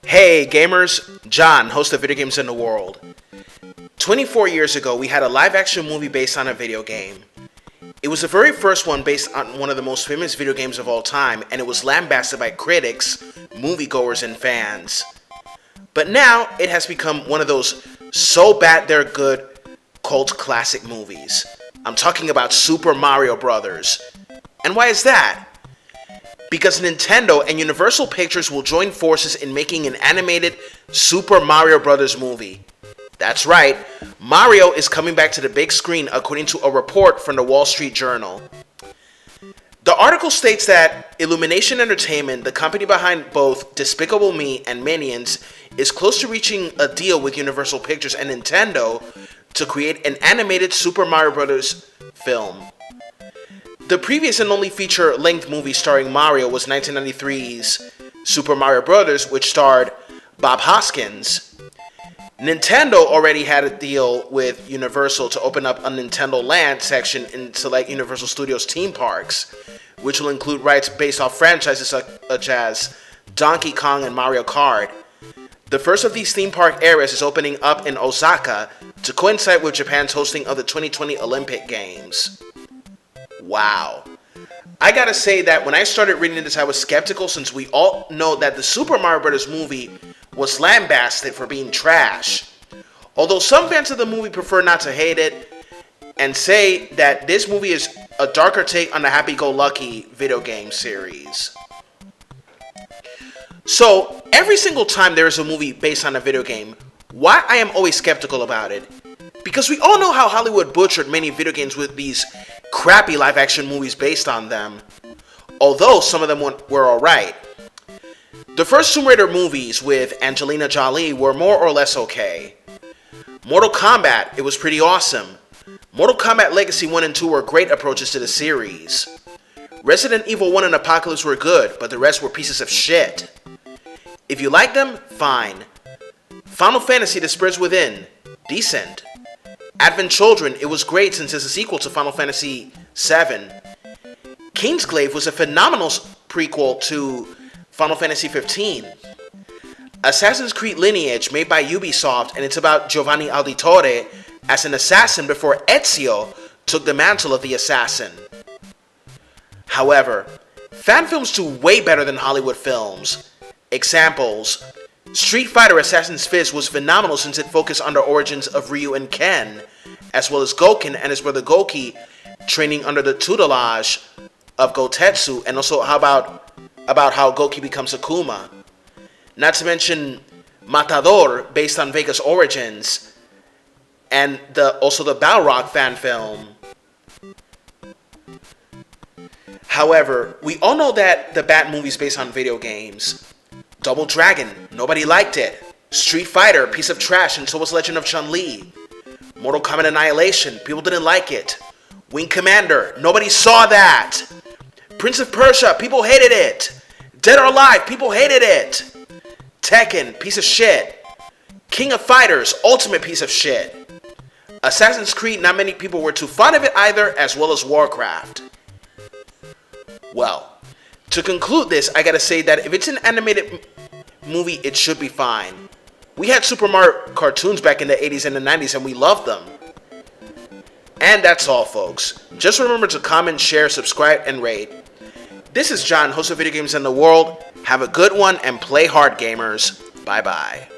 Hey gamers, John, host of Video Games in the World. 24 years ago, we had a live-action movie based on a video game. It was the very first one based on one of the most famous video games of all time, and it was lambasted by critics, moviegoers, and fans. But now, it has become one of those so bad they're good cult classic movies. I'm talking about Super Mario Bros. And why is that? Because Nintendo and Universal Pictures will join forces in making an animated Super Mario Bros. Movie. That's right, Mario is coming back to the big screen according to a report from the Wall Street Journal. The article states that Illumination Entertainment, the company behind both Despicable Me and Minions, is close to reaching a deal with Universal Pictures and Nintendo to create an animated Super Mario Bros. Film. The previous and only feature-length movie starring Mario was 1993's Super Mario Bros., which starred Bob Hoskins. Nintendo already had a deal with Universal to open up a Nintendo Land section in select Universal Studios theme parks, which will include rights based off franchises such as Donkey Kong and Mario Kart. The first of these theme park areas is opening up in Osaka to coincide with Japan's hosting of the 2020 Olympic Games. Wow. I gotta say that when I started reading this, I was skeptical, since we all know that the Super Mario Bros. Movie was lambasted for being trash. Although some fans of the movie prefer not to hate it and say that this movie is a darker take on the happy-go-lucky video game series. So, every single time there is a movie based on a video game, why I am always skeptical about it? Because we all know how Hollywood butchered many video games with these crappy live-action movies based on them, although some of them were alright. The first Tomb Raider movies with Angelina Jolie were more or less okay. Mortal Kombat, it was pretty awesome. Mortal Kombat Legacy 1 and 2 were great approaches to the series. Resident Evil 1 and Apocalypse were good, but the rest were pieces of shit. If you like them, fine. Final Fantasy The Spirits Within, decent. Advent Children, it was great since it's a sequel to Final Fantasy VII. Kingsglaive was a phenomenal prequel to Final Fantasy 15. Assassin's Creed Lineage, made by Ubisoft, and it's about Giovanni Auditore as an assassin before Ezio took the mantle of the assassin. However, fan films do way better than Hollywood films. Examples: Street Fighter Assassin's Fist was phenomenal since it focused on the origins of Ryu and Ken, as well as Gouken and his brother Gouki training under the tutelage of Gotetsu, and also how about how Gouki becomes Akuma. Not to mention Matador, based on Vega's origins, and also the Balrog fan film. However, we all know that the bad movies based on video games. Double Dragon, nobody liked it. Street Fighter, piece of trash, and so was Legend of Chun-Li. Mortal Kombat Annihilation, people didn't like it. Wing Commander, nobody saw that. Prince of Persia, people hated it. Dead or Alive, people hated it. Tekken, piece of shit. King of Fighters, ultimate piece of shit. Assassin's Creed, not many people were too fond of it either, as well as Warcraft. Well, to conclude this, I gotta say that if it's an animated movie, it should be fine. We had Super Mario cartoons back in the 80s and the 90s, and we loved them. And that's all, folks. Just remember to comment, share, subscribe, and rate. This is John, host of Video Games in the World. Have a good one, and play hard, gamers. Bye-bye.